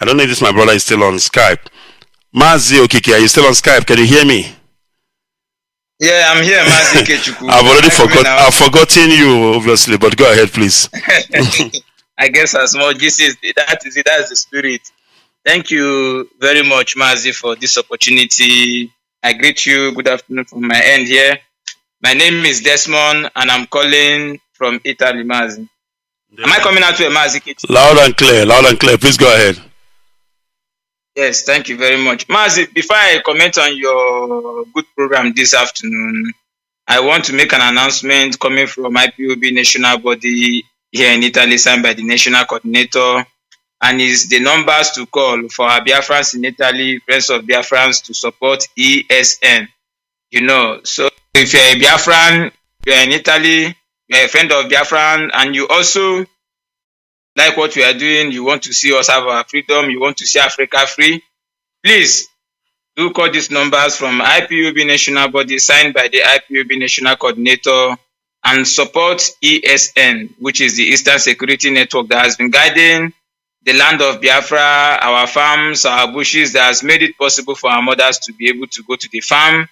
I don't know if this my brother is still on Skype. Mazi Okiki, are you still on Skype? Can you hear me? Yeah, I'm here, Mazi Kechuku. I've forgotten you, obviously, but go ahead, please. I guess as much that's the spirit. Thank you very much, Mazi, for this opportunity. I greet you. Good afternoon from my end here. My name is Desmond, and I'm calling from Italy, Mazi. Am I coming out to a Mazi Kechuku? Loud and clear. Please go ahead. Yes, thank you very much. Mazi, before I comment on your good program this afternoon, I want to make an announcement coming from IPOB national body here in Italy, signed by the national coordinator, and is the numbers to call for our Biafrans in Italy, friends of Biafrans, to support ESN. You know, so if you're a Biafran, you're in Italy, you're a friend of Biafran, and you also like what we are doing, you want to see us have our freedom, you want to see Africa free, please do call these numbers from IPOB national body signed by the IPOB national coordinator and support ESN, which is the Eastern Security Network that has been guiding the land of Biafra, our farms, our bushes, that has made it possible for our mothers to be able to go to the farm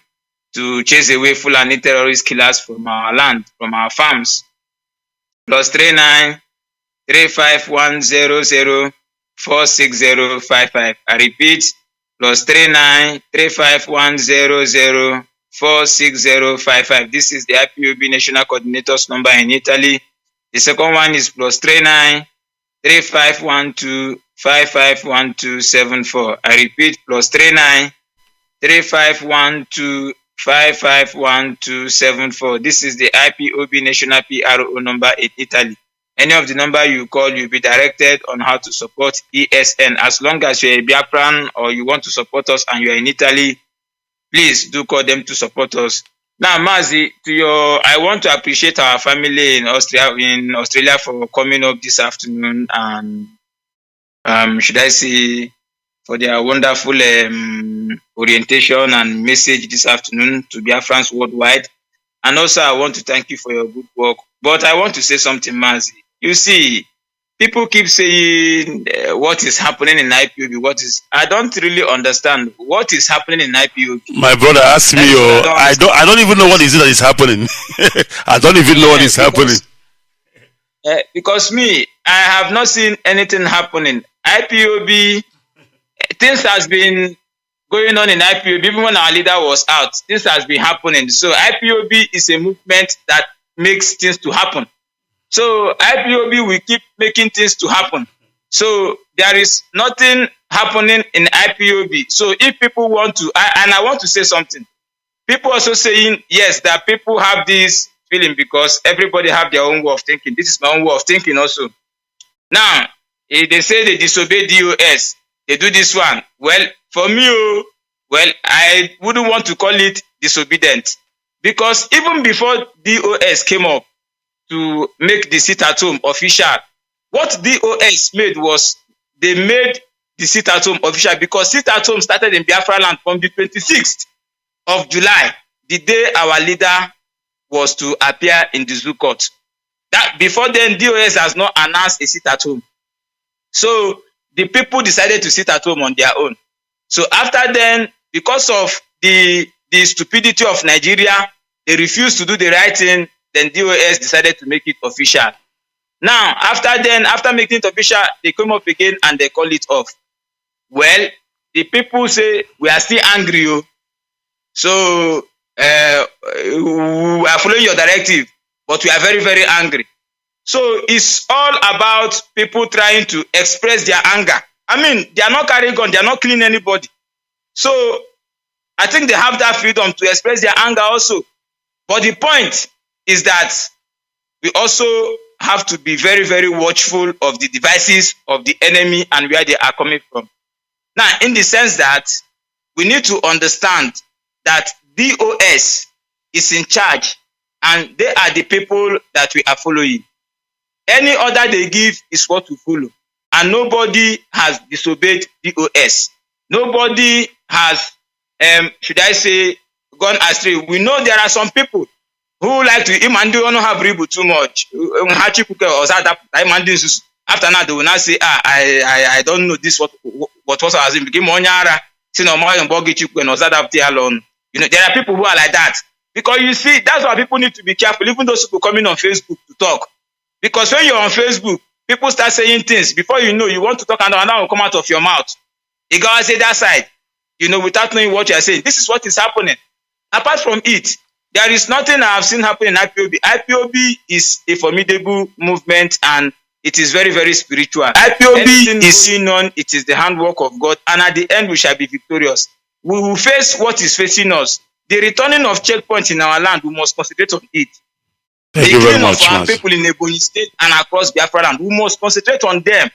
to chase away Fulani terrorist killers from our land, from our farms. +39 35100 46055. I repeat, +39 35100 46055. This is the IPOB national coordinator's number in Italy. The second one is +39 3512 551274. I repeat, +39 3512 551274. This is the IPOB national PRO number in Italy. Any of the number you call, you'll be directed on how to support ESN. As long as you're a Biafran or you want to support us and you're in Italy, please do call them to support us. Now, Mazi, I want to appreciate our family in Australia for coming up this afternoon and should I say for their wonderful orientation and message this afternoon to Biafrans worldwide. And also, I want to thank you for your good work. But I want to say something, Mazi. You see, people keep saying what is happening in IPOB. I don't really understand what is happening in IPOB. My brother asked me, I don't even know what is it that is happening. I don't even know what is happening. Because me, I have not seen anything happening. IPOB, things has been going on in IPOB, even when our leader was out, this has been happening. So IPOB is a movement that makes things to happen. So IPOB will keep making things to happen. So there is nothing happening in IPOB. So if people want to, and I want to say something, people also saying, yes, that people have this feeling because everybody have their own way of thinking. This is my own way of thinking also. Now, if they say they disobey DOS, they do this one. Well, for me, I wouldn't want to call it disobedient. Because even before DOS came up to make the sit-at-home official, what DOS made was they made the sit-at-home official because sit-at-home started in Biafra land from the 26th of July, the day our leader was to appear in the zoo court. That before then, DOS has not announced a sit-at-home. So the people decided to sit at home on their own. So after then, because of the stupidity of Nigeria, they refused to do the right thing. Then DOS decided to make it official. Now, after making it official, they come up again and they call it off. Well, the people say, we are still angry. So, we are following your directive, but we are very, very angry. So, it's all about people trying to express their anger. I mean, they are not carrying gun, they are not killing anybody. So, I think they have that freedom to express their anger also. But the point is that we also have to be very, very watchful of the devices of the enemy and where they are coming from. Now, in the sense that we need to understand that DOS is in charge and they are the people that we are following. Any order they give is what we follow. And nobody has disobeyed DOS. Nobody has, should I say, gone astray. We know there are some people who like to Imandi don't have ribu too much. After now, they will not say, I don't know this, what was I in begin Monyara, and alone. You know, there are people who are like that. Because you see, that's why people need to be careful, even those people coming on Facebook to talk. Because when you're on Facebook, people start saying things. Before you know, you want to talk and another will come out of your mouth. You go and say that side, you know, without knowing what you're saying. This is what is happening. Apart from it, there is nothing I have seen happen in IPOB. IPOB is a formidable movement and it is very, very spiritual. IPOB is going on, it is the handwork of God, and at the end we shall be victorious. We will face what is facing us. The returning of checkpoints in our land, we must concentrate on it. Thank you very much, our people in Ebonyi State and across Biafra land, we must concentrate on them.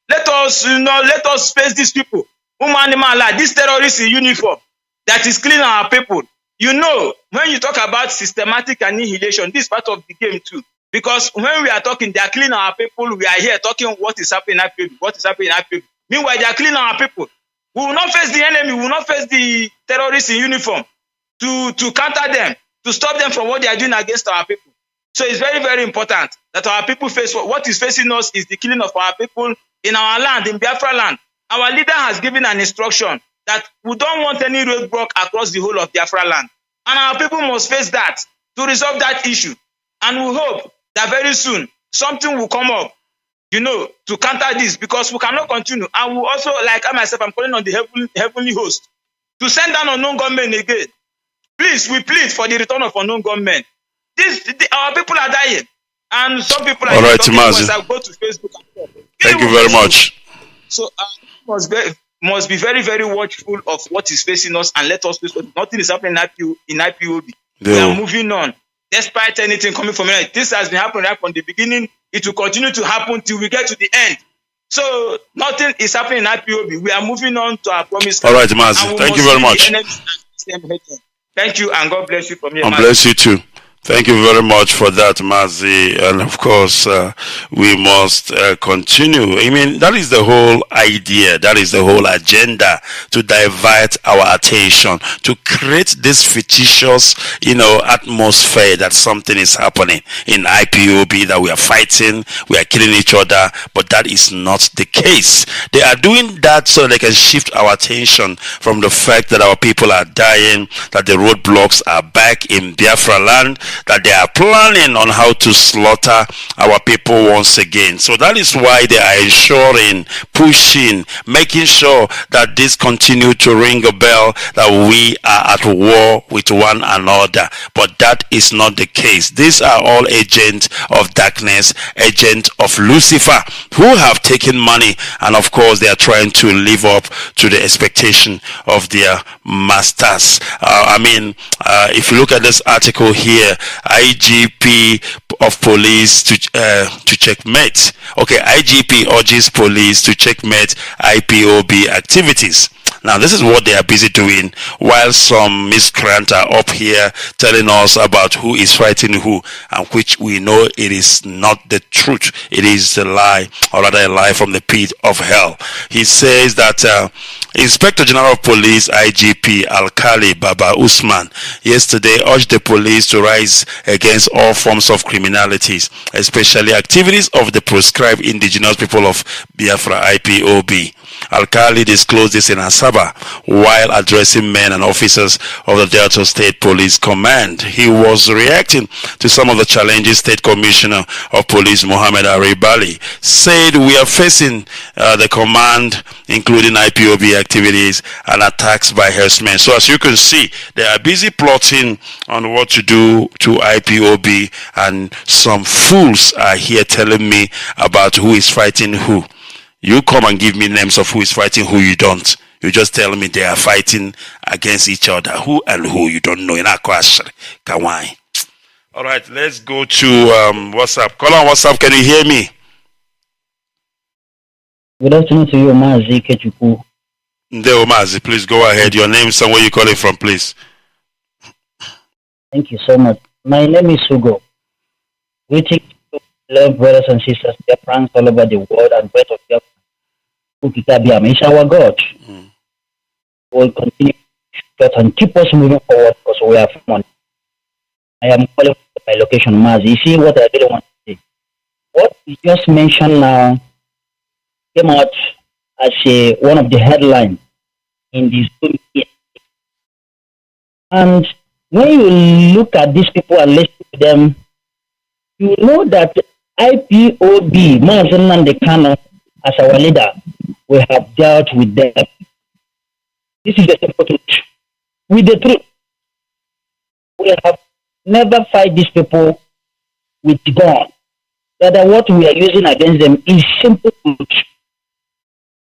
Let us face these people. This terrorist in uniform that is killing our people. You know, when you talk about systematic annihilation, this is part of the game too. Because when we are talking, they are killing our people. We are here talking what is happening in IPOB, what is happening in IPOB. Meanwhile, they are killing our people. We will not face the enemy. We will not face the terrorists in uniform to counter them, to stop them from what they are doing against our people. So it's very, very important that our people face what is facing us is the killing of our people in our land, in Biafra land. Our leader has given an instruction that we don't want any roadblock across the whole of Biafra land. And our people must face that to resolve that issue. And we hope that very soon something will come up, you know, to counter this, because we cannot continue. And we also, like I myself, I'm calling on the heavenly host to send down unknown gunmen again. Please, we plead for the return of unknown gunmen. Our people are dying. And some people are Mazi. Go to Facebook and talk. Thank you very much. So must be very, very watchful of what is facing us, and let us face what nothing is happening in IPOB. We are moving on. Despite anything coming from it, this has been happening right from the beginning. It will continue to happen till we get to the end. So nothing is happening in IPOB. We are moving on to our promise. All right, Mazi. Thank you very much. Thank you, and God bless you from here. God bless you too. Thank you very much for that, Mazi. And of course, we must continue. I mean, that is the whole idea. That is the whole agenda, to divert our attention, to create this fictitious, atmosphere that something is happening in IPOB, that we are fighting, we are killing each other, but that is not the case. They are doing that so they can shift our attention from the fact that our people are dying, that the roadblocks are back in Biafra land, that they are planning on how to slaughter our people once again. So that is why they are ensuring, pushing, making sure that this continue to ring a bell, that we are at war with one another. But that is not the case. These are all agents of darkness, agents of Lucifer, who have taken money, and of course they are trying to live up to the expectation of their masters. If you look at this article here, IGP of police to checkmate. Okay, IGP urges police to checkmate IPOB activities. Now, this is what they are busy doing, while some miscreants are up here telling us about who is fighting who, and which we know it is not the truth. It is a lie, or rather a lie from the pit of hell. He says that Inspector General of Police IGP Alkali Baba Usman yesterday urged the police to rise against all forms of criminalities, especially activities of the proscribed indigenous people of Biafra IPOB. Alkali disclosed this in Asaba while addressing men and officers of the Delta State Police Command. He was reacting to some of the challenges State Commissioner of Police Mohammed Aribali said we are facing the command, including IPOB activities and attacks by herdsmen. So as you can see, they are busy plotting on what to do to IPOB, and some fools are here telling me about who is fighting who. You come and give me names of who is fighting who you don't. You just tell me they are fighting against each other. Who and who you don't know. In our question. Kawai. All right, let's go to WhatsApp. Call on WhatsApp. Can you hear me? Good afternoon to you, Mazi Kechuku. Ndeo Mazi, please go ahead. Your name, somewhere you calling from, please. Thank you so much. My name is Sugo. Greetings to love brothers and sisters, Biafrans all over the world, and breath of Biafra. Is our God. We'll continue and keep us moving forward because we have money. I am calling for my location, Mazi. You see what I really want to say. What you just mentioned now came out as one of the headlines in this media. And when you look at these people and listen to them, you know that IPOB, Mazi Nnamdi Kanu, as our leader, we have dealt with them. This is the simple truth. With the truth, we have never fight these people with gun. Rather, what we are using against them is simple truth.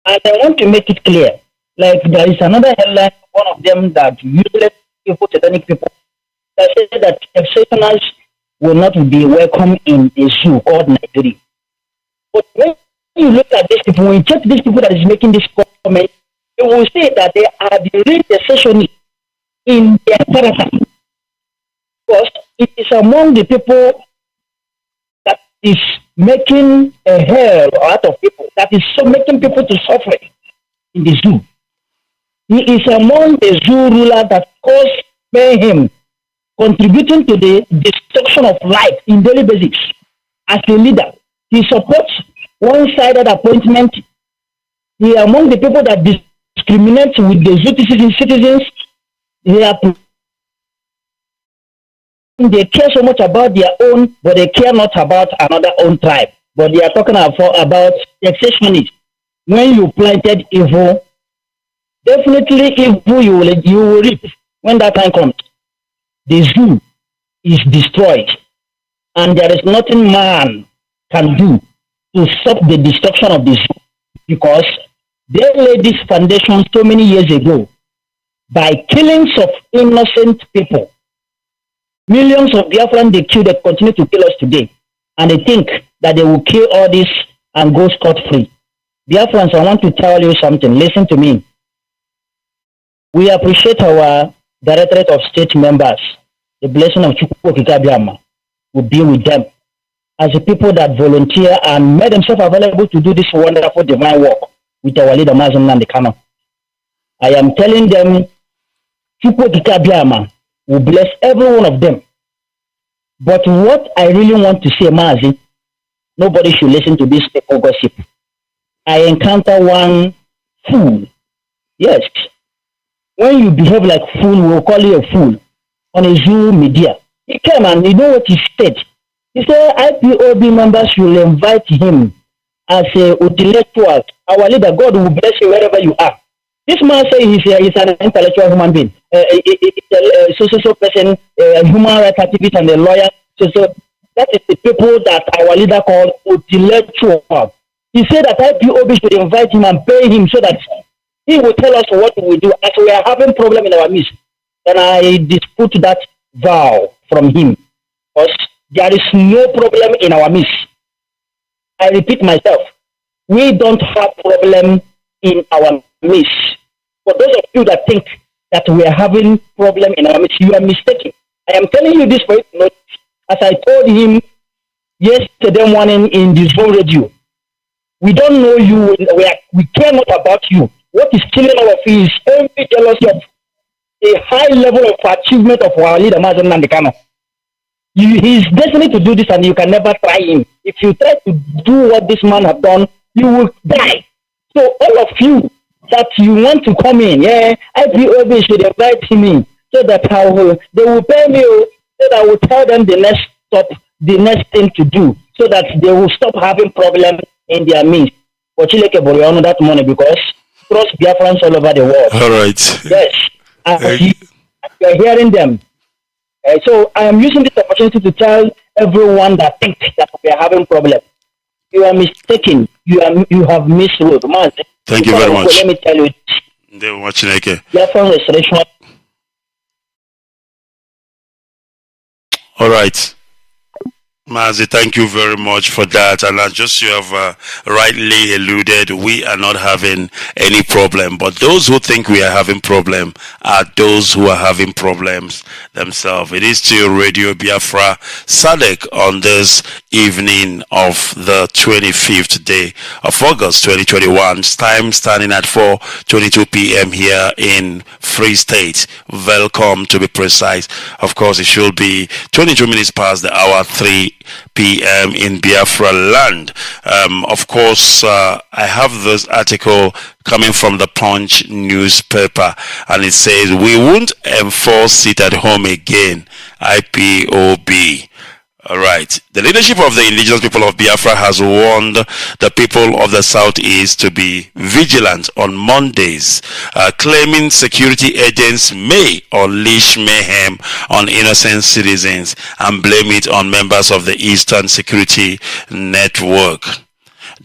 And I want to make it clear. Like there is another headline, one of them that useless people, satanic people, that say that exceptionals will not be welcome in a zoo called Nigeria. But when you look at these people, when you check these people that is making this comment, you will see that they are the real secessionists in their character. Because it is among the people that is making a hell out of people, that is so making people to suffer in the zoo. He is among the zoo rulers that cause mayhem, contributing to the destruction of life in daily basis. As a leader, he supports one-sided appointment. He is among the people that discriminate with the zoo citizens. They care so much about their own, but they care not about another own tribe. But they are talking about exceptionists. When you planted evil, definitely evil you will reap when that time comes. The zoo is destroyed, and there is nothing man can do to stop the destruction of the zoo, because they laid this foundation so many years ago by killings of innocent people. Millions of Biafrans they kill, they continue to kill us today, and they think that they will kill all this and go scot-free. Biafrans, I want to tell you something. Listen to me. We appreciate our Directorate of State members. The blessing of Chukwu will be with them as the people that volunteer and made themselves available to do this wonderful divine work with our leader Mazi Nnamdi Kanu. I am telling them, Chukwu will bless every one of them. But what I really want to say, Mazi, nobody should listen to this people gossip. I encounter one fool. Yes. When you behave like a fool, we'll call you a fool on a Zoom media. He came and you know what he said? He said IPOB members should invite him as a intellectual. Our leader, God will bless you wherever you are. This man says he's an intellectual human being, a social person, a human rights activist, and a lawyer. So that is the people that our leader called intellectual. He said that IPOB should invite him and pay him so that he will tell us what we do as we are having problem in our midst. And I dispute that vow from him, because there is no problem in our midst. I repeat myself, we don't have problem in our midst. For those of you that think that we are having problem in our midst, you are mistaken. I am telling you this for you to know. As I told him yesterday morning in this whole radio, we don't know you, we care not about you. What is killing our is envy, jealousy of a high level of achievement of our leader, Mazi Nnamdi Kanu. He is destined to do this, and you can never try him. If you try to do what this man has done, you will die. So all of you that you want to come in, IPOB should invite him in, so that they will pay me, so that I will tell them the next thing to do, so that they will stop having problems in their midst. But you like that money, because trust Biafrans all over the world. All right. Yes. You are hearing them. So I am using this opportunity to tell everyone that thinks that we are having problem. You are mistaken. You have misruled. Thank you very much. Let me tell you. Biafran restoration. All right. Mazi, thank you very much for that. And as just you have rightly alluded, we are not having any problem. But those who think we are having problem are those who are having problems themselves. It is still Radio Biafra Sadek on this evening of the 25th day of August 2021. Time standing at 4:22 p.m. here in Free State. Welcome, to be precise. Of course, it should be 22 minutes past the hour 3 p.m. in Biafra land. Of course, I have this article coming from the Punch newspaper, and it says, "We won't enforce sit at home again, IPOB." All right. The leadership of the indigenous people of Biafra has warned the people of the southeast to be vigilant on Mondays, claiming security agents may unleash mayhem on innocent citizens and blame it on members of the Eastern Security Network.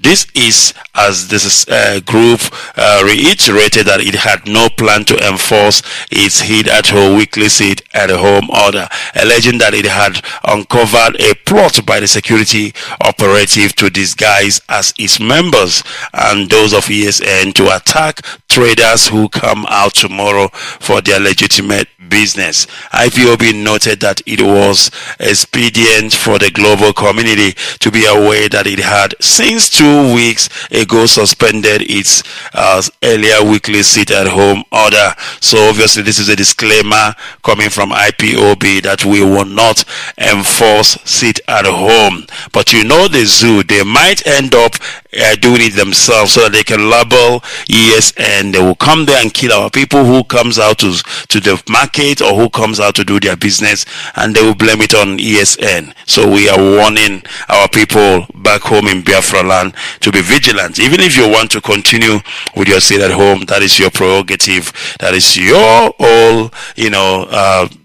This is as this group reiterated that it had no plan to enforce its hit-at-home weekly sit-at-home order, alleging that it had uncovered a plot by the security operative to disguise as its members and those of ESN to attack traders who come out tomorrow for their legitimate business. IPOB noted that it was expedient for the global community to be aware that it had since 2 weeks ago suspended its earlier weekly sit-at-home order. So obviously this is a disclaimer coming from IPOB that we will not enforce sit-at-home. But you know the zoo, they might end up doing it themselves so that they can label ESN. They will come there and kill our people who comes out to the market or who comes out to do their business, and they will blame it on ESN. So we are warning our people back home in Biafra land to be vigilant. Even if you want to continue with your sit at home, that is your prerogative, that is your whole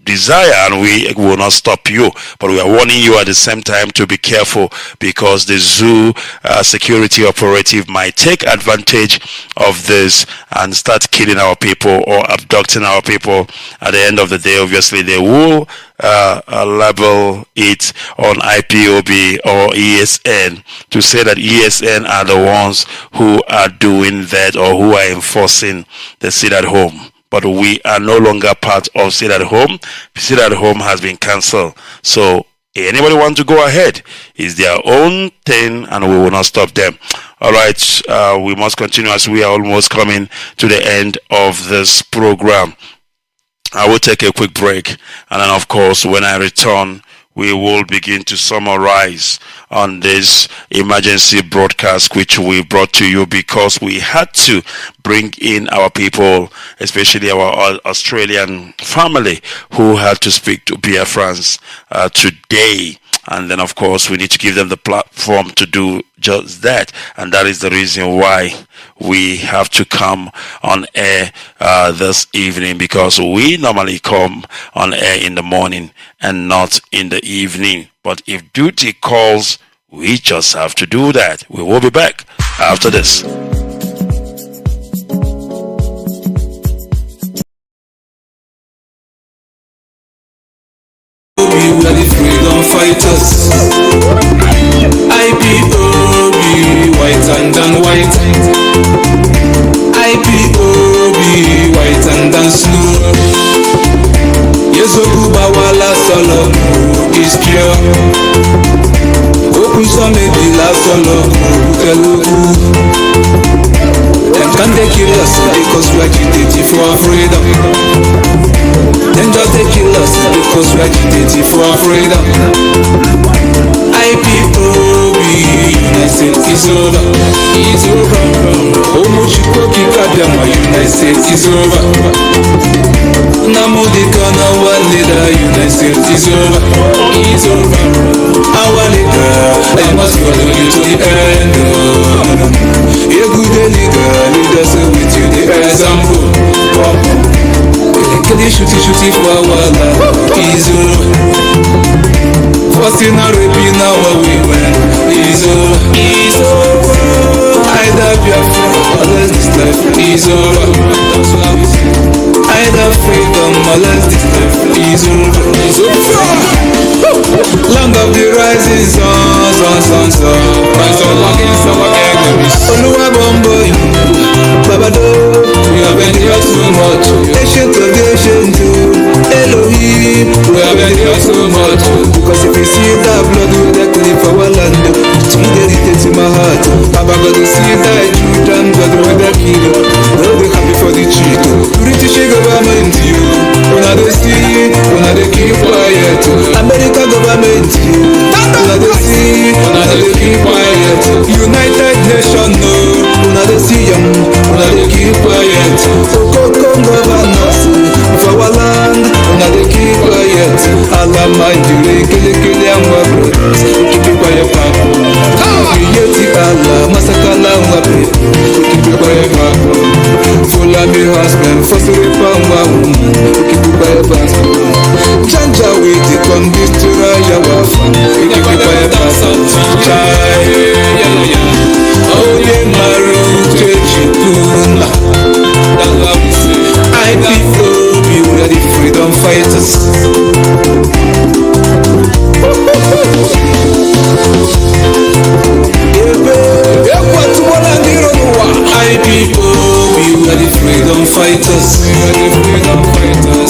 desire, and we will not stop you. But we are warning you at the same time to be careful, because the zoo security operative might take advantage of this and start killing our people or abducting our people. At the end of the day, obviously they will label it on IPOB or ESN to say that ESN are the ones who are doing that or who are enforcing the sit at home. But we are no longer part of sit at home. Sit at home has been cancelled. So anybody want to go ahead, it's their own thing, and we will not stop them. All right, we must continue as we are almost coming to the end of this program. I will take a quick break, and then of course when I return, we will begin to summarize on this emergency broadcast which we brought to you because we had to bring in our people, especially our Australian family who had to speak to Biafrans today. And then, of course, we need to give them the platform to do just that. And that is the reason why we have to come on air this evening, because we normally come on air in the morning and not in the evening. But if duty calls, we just have to do that. We will be back after this. We are the freedom fighters. IPOB, white and white. IPOB, white and snow. Yezokuba wala solo is pure. Okunsa maybe la solo kukeluku. Them can they kill us because we are agitating for our freedom. Then just they kill us because we are agitating for our freedom. IPOB, United States is over. It's over. Omuchikoki Kabiama, United States is over. Nnamdi Kanu, our leader, United States is over. It's over. Our leader, I must follow you to the end. A good leader us with you the example. Kelly shooty for our life is over. First in our raping our women is over. Either Biafra unless this life is over. Either freedom unless this life is over. Land of the rising sun. Rise up against our enemies. Oluwa bombo Babado, we have been here so much. Ancient of the ancient Elohim, we have been here so much. Because if you see that blood, we will live for our land. It's me dedicated to my heart. Papa God to see that children, God will be killed. No, they happy for the cheat. British government, you. When I see, when I keep quiet. American government, you. When I Okoko governors for our land, now they keep quiet. Allah mind you, kill and brothers. Keep it quiet, Papa. Yeti Allah, Masakala, keep it quiet, Papa. Full of your husband, for the woman, keep it quiet, Papa. Janja with it on this to Raja Wafa, keep it quiet, Papa. Oh, yeah, Maru, Chechikuna. I people be ready, freedom fighters. I people be ready, freedom fighters.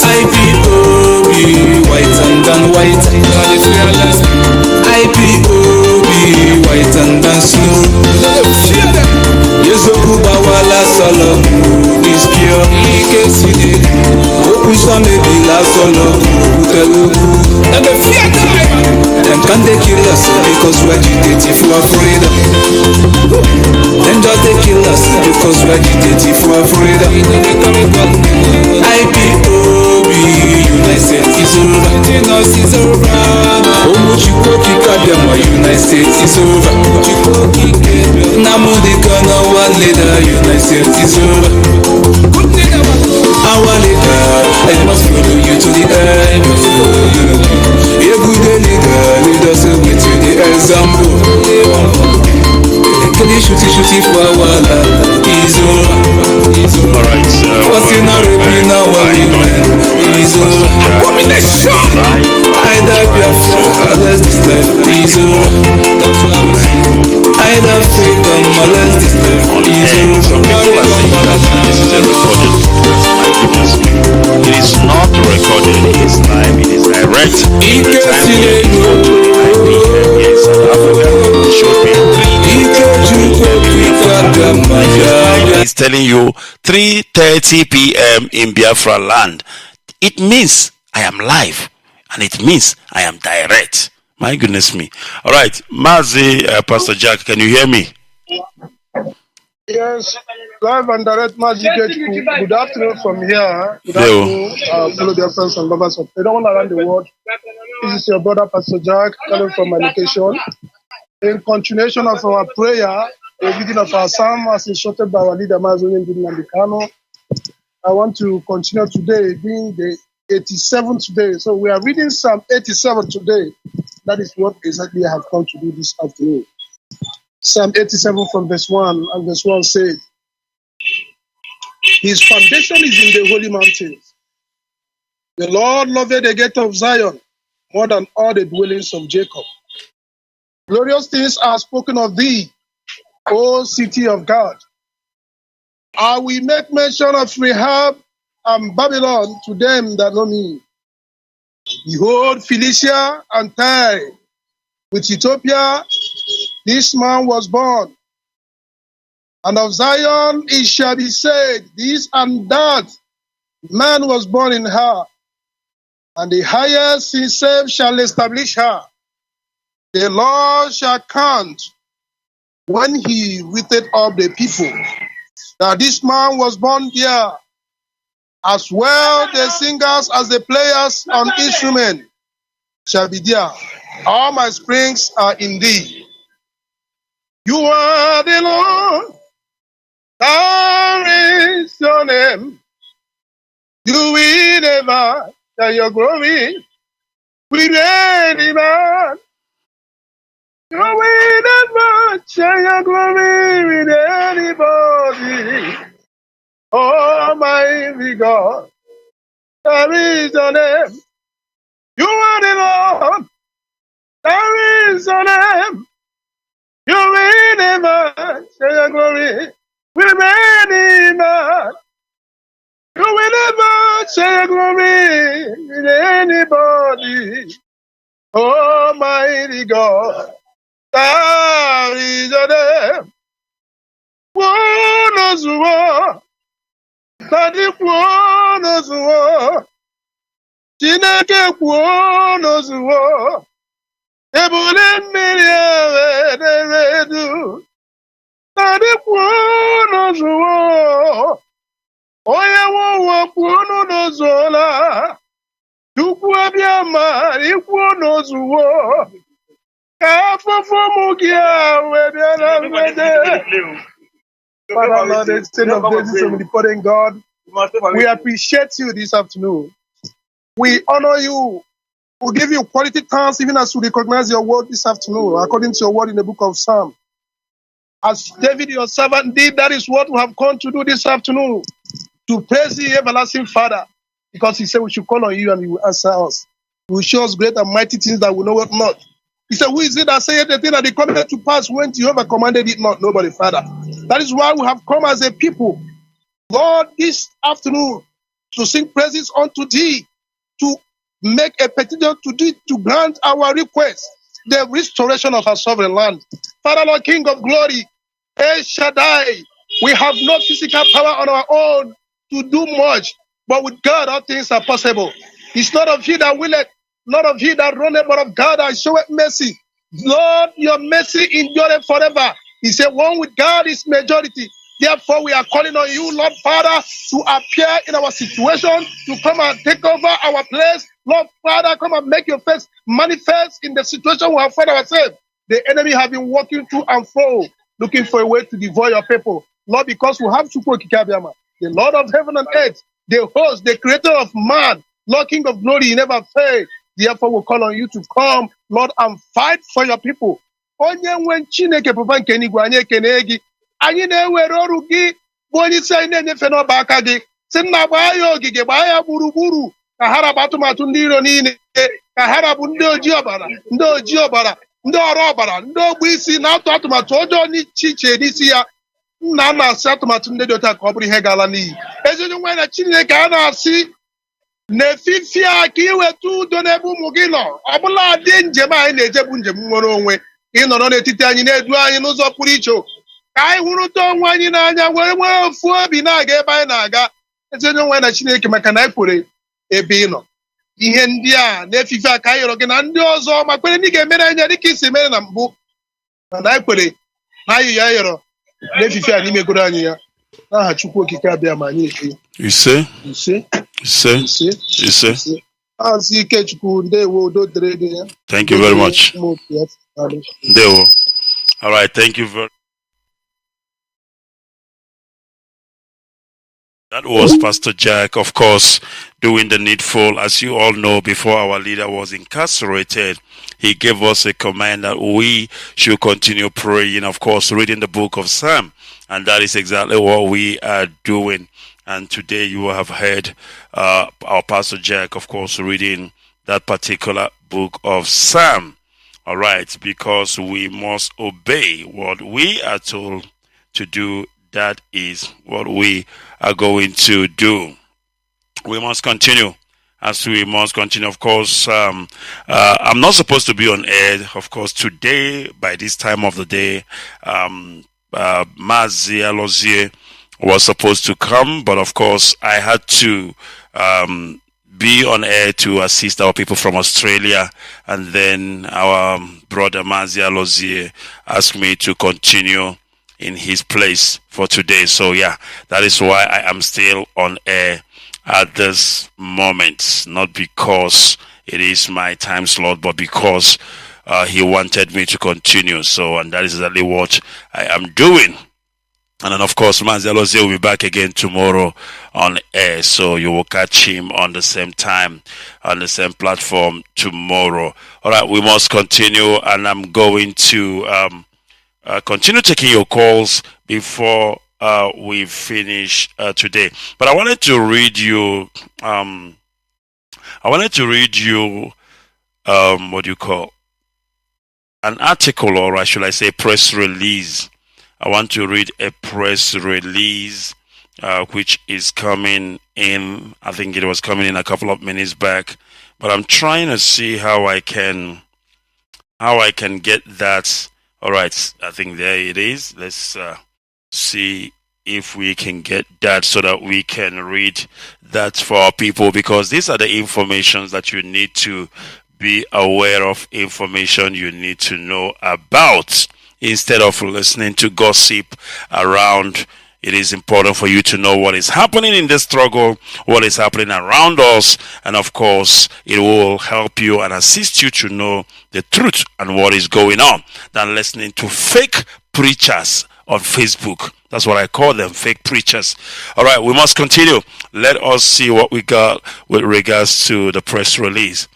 I people be white and then white. I people be white and then snow. Yezoku bawala solo is pure. Ike sidi. Okusha maybe la solo utelugu. And the fear time. Them can they kill us because we're agitating for freedom. Them just they kill us because we're agitating for freedom. IPOB United States is over. Omuchikoki Kabiama United States is over. Nnamdi Kanu our leader United States is over. Our leader, I must follow you to the end. A good leader, lead us away to the example. Can you shoot for our land? Is over. Alright, so what's in our reply now? Is over. Either Biafra, unless this life is over. Either freedom, unless this life is over. this is a recorded broadcast. My goodness me. It is not recorded, it is live, it is direct. The time we are before 29 p.m. here in South Africa, it should be 3:30 He's telling you 3:30 p.m. in Biafra land. It means I am live, and it means I am direct. My goodness me. All right, Mazi, Pastor Jack, can you hear me? Yes, live and direct Mazi. Good afternoon from here. Good afternoon, fellow dear friends and lovers of everyone around the world. This is your brother, Pastor Jack, calling from my location. In continuation of our prayer, the reading of our psalm as instructed by our leader, Mazi Nnamdi Kanu, I want to continue today, being the 87th day. So we are reading Psalm 87 today. That is what exactly I have come to do this afternoon. Psalm 87 from verse 1, and verse 1 says, His foundation is in the holy mountains. The Lord loveth the gate of Zion more than all the dwellings of Jacob. Glorious things are spoken of thee, O city of God. I will make mention of Rahab and Babylon to them that know me. Behold, Philistia and Tyre, with Ethiopia, this man was born. And of Zion it shall be said, this and that man was born in her. And the highest himself shall establish her. The Lord shall count when he lifted up the people, that this man was born there. As well the singers as the players on instrument shall be there. All my springs are in thee. You are the Lord, there is your name. You will never share your glory with any man. You will never share your glory with anybody. Almighty God, there is your name. You are the Lord, there is your name. You will never share your glory with any man. You will never share your glory with anybody. Almighty God, there is your name. One knows war, Daddy one knows war, Chineke one knows war. Ebule mmiri eredu, Daddy one knows war. Okwunu n'ozuola. Chukwu abịama ikwu n'ozuwo. Ka afụfụ mụ gị a wee bịa na mgbede. Father, Lord, the state of days of the putting God, we appreciate you this afternoon. We honor you. We give you quality thanks even as we recognize your word this afternoon, according to your word in the book of Psalm. As David, your servant, did, that is what we have come to do this afternoon, to praise you, everlasting Father, because he said we should call on you and you will answer us. You will show us great and mighty things that we know it not. He said, who is it that saith the thing that they come to pass when Jehovah commanded it not? Nobody, Father. That is why we have come as a people, Lord, this afternoon, to sing praises unto thee, to make a petition to thee, to grant our request, the restoration of our sovereign land. Father, Lord, King of glory, El Shaddai, we have no physical power on our own to do much, but with God all things are possible. It's not of you that willeth, not of you that runneth, but of God that showeth mercy. Lord, your mercy endureth forever. He said, one with God is majority. Therefore, we are calling on you, Lord Father, to appear in our situation, to come and take over our place. Lord Father, come and make your face manifest in the situation we have found ourselves. The enemy have been walking through and fro, looking for a way to devour your people. Lord, because we have Chukwu Kikabiama, the Lord of heaven and earth, the host, the creator of man, Lord King of glory, you never fail. Therefore, we call on you to come, Lord, and fight for your people. Onye nwe Chineke papa nke n'igwe anyị ekene gị. Anyị na-ewere ọrụ gị bụ onye isi anyị na-enyefe n'ọba aka gị. Sị nna gbaa ya ogige, gbaa ya gburugburu, ka ha rabụ atụmatụ ndị iro niile, ka ha rabụ ndị ojii ọbara, ndị ọrụ ọbara, ndị ogbu isi na-atụ atụmatụ ọjọọ n'iche iche n'isi ya. Nna na-asị atụmatụ ndị dị otu a ka ọ bụrụ ihe ga-ala n'iyi. Ezi onye nwe na Chineke a na-asị n'efifi a ka iweta udo n'ebe ụmụ gị nọ. Ọ bụla dị njem anyị na-ejebu njem nwere onwe. Ịnọrọ n'etiti anyị na-edu anyị n'ụzọ pụrụ iche. Ka anyị hụrụta onwe anyị n'anya wee nwee ofu obi na-aga ebe anyị na-aga. Ezi onye nwe na Chineke maka na anyị kwere ebe ị nọ. Ihe ndị a na-efife a ka anyị yọrọ gị na ndị ọzọ ma kwere ndị ga-emere anyị dịka isi mere na mbụ. Mana anyị kwere na anyị ya yọrọ na-efife a n'imegoro anyị ya. N'aha Chukwu okike abịa ma anyị ekwe. Ise. Thank you very much. Ndewo. All right, thank you very. That was Pastor Jack, of course, doing the needful. As you all know, before our leader was incarcerated, he gave us a command that we should continue praying, of course, reading the book of Psalm. And that is exactly what we are doing. And today you have heard our Pastor Jack, of course, reading that particular book of Psalm. All right, because we must obey what we are told to do. That is what we are going to do. We must continue. As we must continue, of course, I'm not supposed to be on air. Of course, today, by this time of the day, Mazi was supposed to come, but of course, I had to be on air to assist our people from Australia, and then our brother Mazi asked me to continue in his place for today. So yeah, that is why I am still on air at this moment, not because it is my time slot, but because he wanted me to continue. So, and that is exactly what I am doing. And then, of course, Mazi will be back again tomorrow on air. So you will catch him on the same time, on the same platform tomorrow. All right, we must continue. And I'm going to continue taking your calls before we finish today. But I wanted to read you, what do you call, an article, or should I say press release. I want to read a press release which is coming in. I think it was coming in a couple of minutes back, but I'm trying to see how I can get that. All right, I think there it is. Let's see if we can get that so that we can read that for our people, because these are the informations that you need to be aware of, information you need to know about, instead of listening to gossip around, it is important for you to know what is happening in the struggle, what is happening around us, and of course, it will help you and assist you to know the truth and what is going on than listening to fake preachers on Facebook. That's what I call them, fake preachers. All right, we must continue. Let us see what we got with regards to the press release.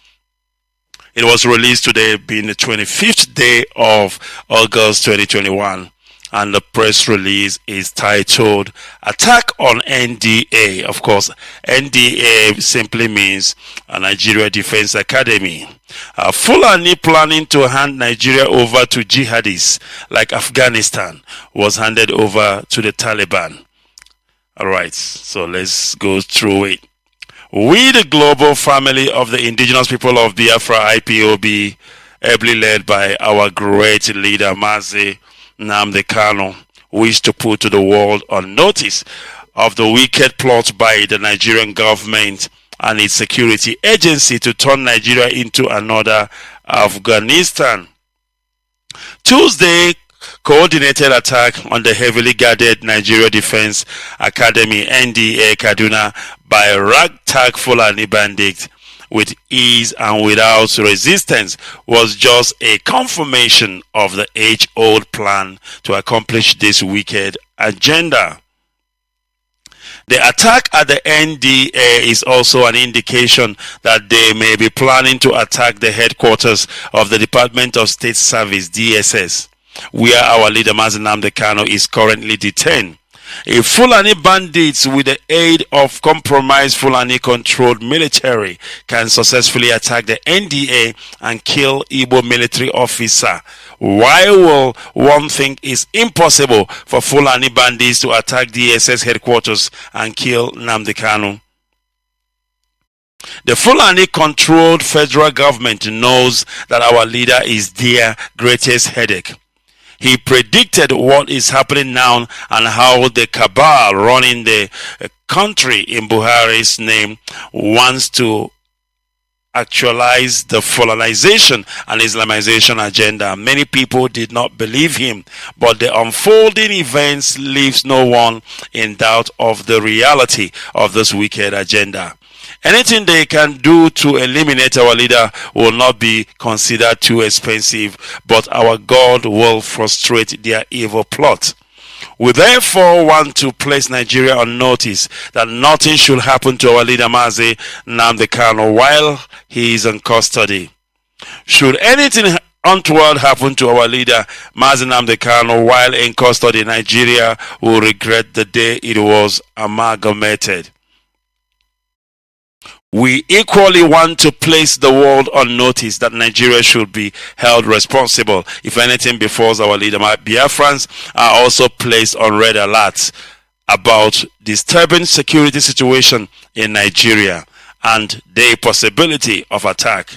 It was released today, being the 25th day of August 2021. And the press release is titled Attack on NDA. Of course, NDA simply means Nigeria Defense Academy. Fulani planning to hand Nigeria over to jihadists like Afghanistan was handed over to the Taliban. Alright, so let's go through it. We, the global family of the indigenous people of Biafra, IPOB, ably led by our great leader Mazi, Nnamdi Kanu, wish to put to the world on notice of the wicked plot by the Nigerian government and its security agency to turn Nigeria into another Afghanistan. Tuesday, coordinated attack on the heavily guarded Nigeria Defense Academy NDA Kaduna by ragtag Fulani bandits with ease and without resistance was just a confirmation of the age-old plan to accomplish this wicked agenda. The attack at the NDA is also an indication that they may be planning to attack the headquarters of the Department of State Service, DSS, where our leader Mazi Nnamdi Kanu is currently detained. If Fulani bandits with the aid of compromised Fulani-controlled military can successfully attack the NDA and kill Igbo military officer, why will one think it's impossible for Fulani bandits to attack DSS headquarters and kill Nnamdi Kanu? The Fulani-controlled federal government knows that our leader is their greatest headache. He predicted what is happening now and how the cabal running the country in Buhari's name wants to actualize the Fulanization and Islamization agenda. Many people did not believe him, but the unfolding events leaves no one in doubt of the reality of this wicked agenda. Anything they can do to eliminate our leader will not be considered too expensive, but our God will frustrate their evil plot. We therefore want to place Nigeria on notice that nothing should happen to our leader Mazi Nnamdi Kanu while he is in custody. Should anything untoward happen to our leader Mazi Nnamdi Kanu while in custody, Nigeria will regret the day it was amalgamated. We equally want to place the world on notice that Nigeria should be held responsible if anything befalls our leader. Biafrans are also placed on red alerts about disturbing security situation in Nigeria and the possibility of attack.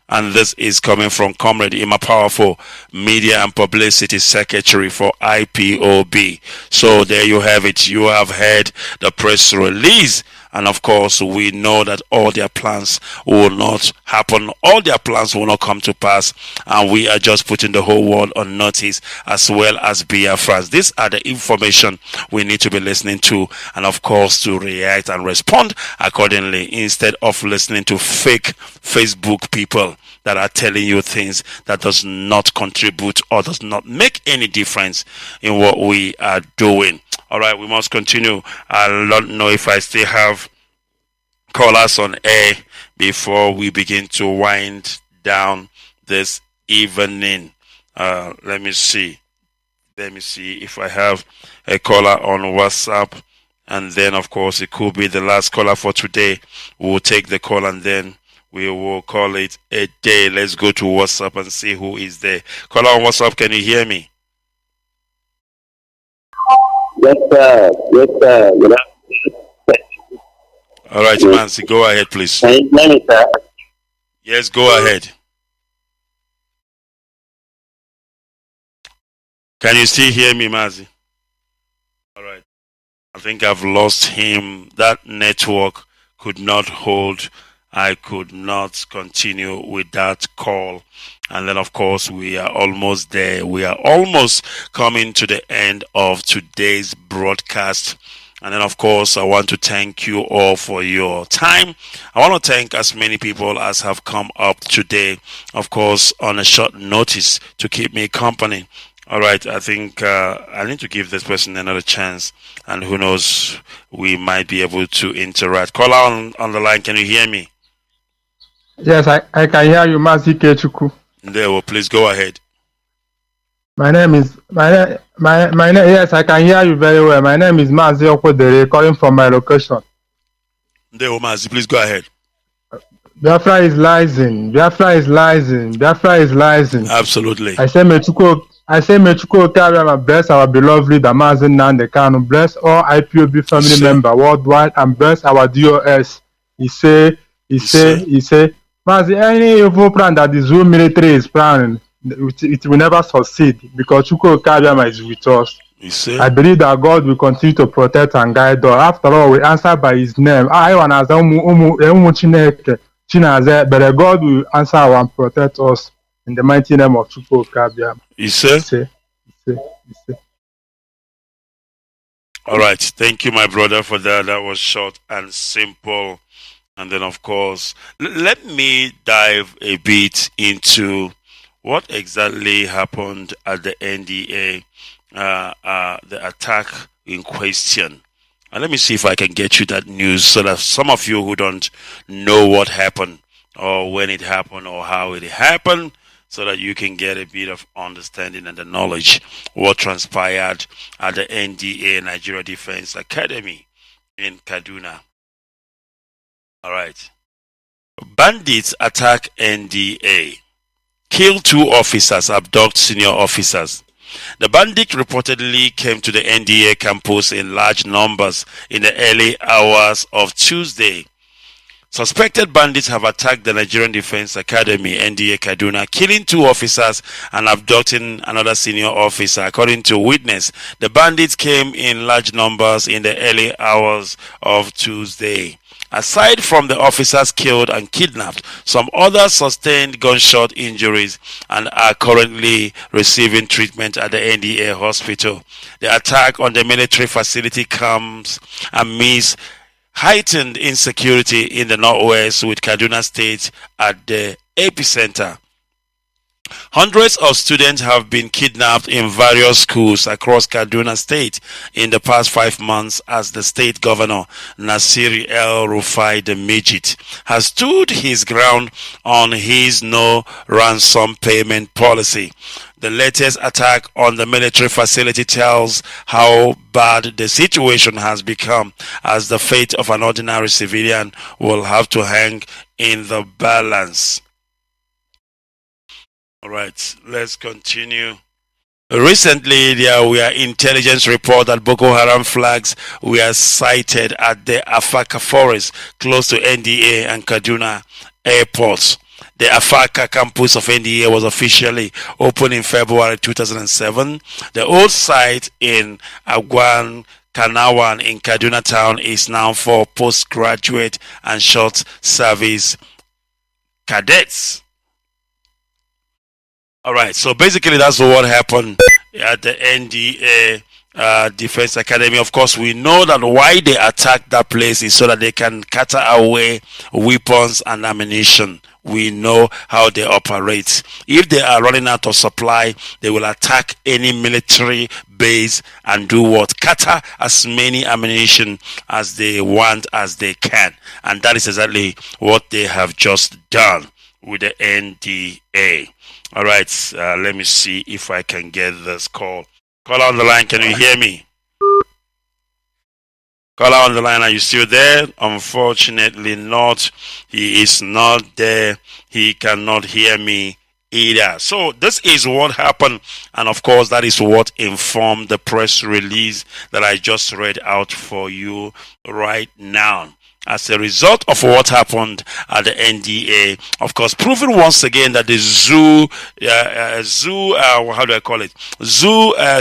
And this is coming from Comrade Ima Powerful, Media and Publicity Secretary for IPOB. So there you have it. You have heard the press release. And of course, we know that all their plans will not happen. All their plans will not come to pass. And we are just putting the whole world on notice, as well as Biafrans. These are the information we need to be listening to. And of course, to react and respond accordingly, instead of listening to fake Facebook people that are telling you things that does not contribute or does not make any difference in what we are doing. All right, we must continue. I don't know if I still have callers on air before we begin to wind down this evening. Let me see if I have a caller on WhatsApp. And then, of course, it could be the last caller for today. We'll take the call and then we will call it a day. Let's go to WhatsApp and see who is there. Caller on WhatsApp, can you hear me? Yes, sir. Yes, sir. Good afternoon. All right, Nancy, go ahead, please. Can you hear me, sir? Yes, go ahead. Can you still hear me, Mazi? All right. I think I've lost him. That network could not hold I could not continue with that call. And then, of course, we are almost there. We are almost coming to the end of today's broadcast. And then, of course, I want to thank you all for your time. I want to thank as many people as have come up today, of course, on a short notice to keep me company. All right, I think I need to give this person another chance. And who knows, we might be able to interact. Caller on the line, can you hear me? Yes, I can hear you, Mazi Kechuku. There, well, please go ahead. My name is yes, I can hear you very well. My name is Mazi Okwedere, calling from my location. There, Mazi, please go ahead. Biafra is rising. Biafra is rising. Biafra is rising. Absolutely. I say Mechuko Okarama, bless our beloved leader Mazi Nnamdi Kanu, bless all IPOB family members worldwide, and bless our DOS. He say, Mazi, any evil plan that the Zoo military is planning, it will never succeed because Chuko Okabiyama is with us. I believe that God will continue to protect and guide us. After all, we answer by His name. But God will answer and protect us in the mighty name of Chuko Okabiyama. All right. Thank you, my brother, for that. That was short and simple. And then, of course, let me dive a bit into what exactly happened at the NDA, the attack in question. And let me see if I can get you that news so that some of you who don't know what happened or when it happened or how it happened, so that you can get a bit of understanding and the knowledge what transpired at the NDA, Nigeria Defense Academy in Kaduna. All right. Bandits attack NDA. Kill 2 officers, abduct senior officers. The bandits reportedly came to the NDA campus in large numbers in the early hours of Tuesday. Suspected bandits have attacked the Nigerian Defense Academy, NDA Kaduna, killing 2 officers and abducting another senior officer. According to witness, the bandits came in large numbers in the early hours of Tuesday. Aside from the officers killed and kidnapped, some others sustained gunshot injuries and are currently receiving treatment at the NDA hospital. The attack on the military facility comes amidst heightened insecurity in the northwest, with Kaduna State at the epicenter. Hundreds of students have been kidnapped in various schools across Kaduna State in the past 5 months as the state governor, Nasir El-Rufai the Midget, has stood his ground on his no ransom payment policy. The latest attack on the military facility tells how bad the situation has become, as the fate of an ordinary civilian will have to hang in the balance. All right, let's continue. Recently, there were intelligence reports that Boko Haram flags were sighted at the Afaka forest close to NDA and Kaduna airports. The Afaka campus of NDA was officially opened in February 2007. The old site in Agwan Kanawan in Kaduna town is now for postgraduate and short service cadets. All right, so basically that's what happened at the NDA Defense Academy. Of course, we know that why they attacked that place is so that they can cater away weapons and ammunition. We know how they operate. If they are running out of supply, they will attack any military base and do what? Cater as many ammunition as they want as they can. And that is exactly what they have just done with the NDA. All right, let me see if I can get this call. Caller on the line, can you hear me? Caller on the line, are you still there? Unfortunately not. He is not there. He cannot hear me either. So this is what happened, and of course that is what informed the press release that I just read out for you right now. as a result of what happened at the NDA. Of course, proving once again that the zoo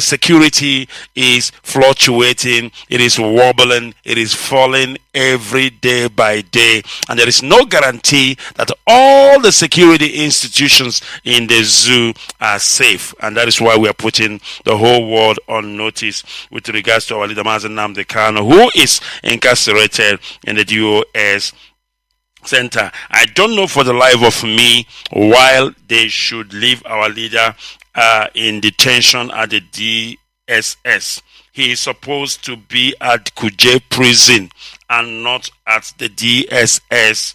security is fluctuating, it is wobbling, it is falling every day by day, and there is no guarantee that all the security institutions in the zoo are safe. And that is why we are putting the whole world on notice with regards to our leader Mazi Nnamdi Kanu, who is incarcerated in the DOS center. I don't know for the life of me why they should leave our leader in detention at the DSS. He is supposed to be at Kuje prison and not at the DSS,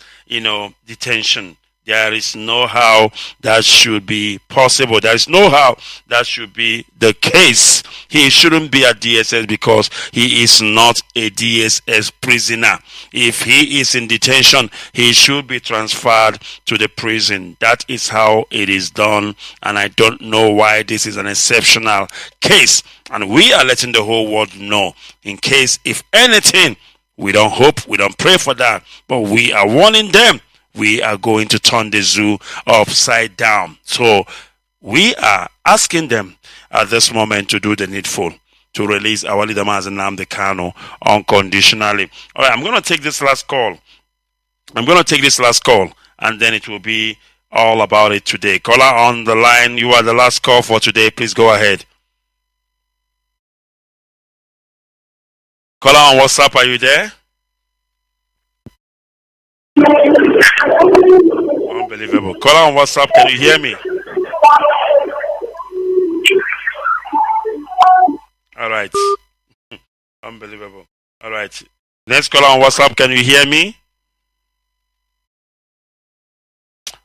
detention. There is no how that should be possible. There is no how that should be the case. He shouldn't be at DSS because he is not a DSS prisoner. If he is in detention, he should be transferred to the prison. That is how it is done, and I don't know why this is an exceptional case. And we are letting the whole world know, in case, if anything, we don't hope, we don't pray for that, but we are warning them. We are going to turn the zoo upside down. So we are asking them at this moment to do the needful, to release our leader Mazi Nnamdi Kanu unconditionally. All right, I'm going to take this last call. And then it will be all about it today. Caller on the line, you are the last call for today. Please go ahead. Caller on WhatsApp, are you there? Unbelievable. Caller on WhatsApp, can you hear me? All right. Unbelievable. All right. Next caller on WhatsApp, can you hear me?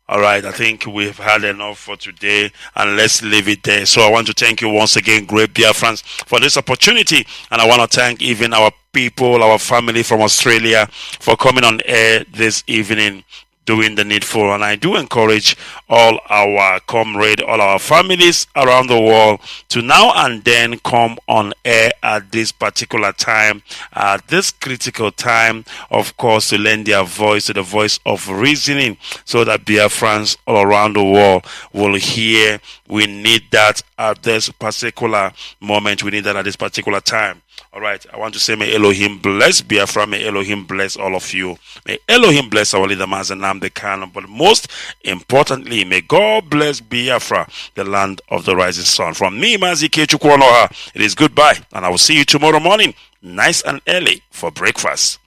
All right, I think we've had enough for today, and let's leave it there. So I want to thank you once again, great Biafrans, for this opportunity. And I want to thank even our people, our family from Australia, for coming on air this evening, doing the needful. And I do encourage all our comrades, all our families around the world to now and then come on air at this particular time, at this critical time, of course, to lend their voice to the voice of reasoning, so that Biafrans all around the world will hear. We need that at this particular moment. We need that at this particular time. All right, I want to say, may Elohim bless Biafra, may Elohim bless all of you, may Elohim bless our leader Mazi Nnamdi Kanu, but most importantly, may God bless Biafra, the land of the rising sun. From me, Mazi Kechukwonoha, it is goodbye, and I will see you tomorrow morning, nice and early, for breakfast.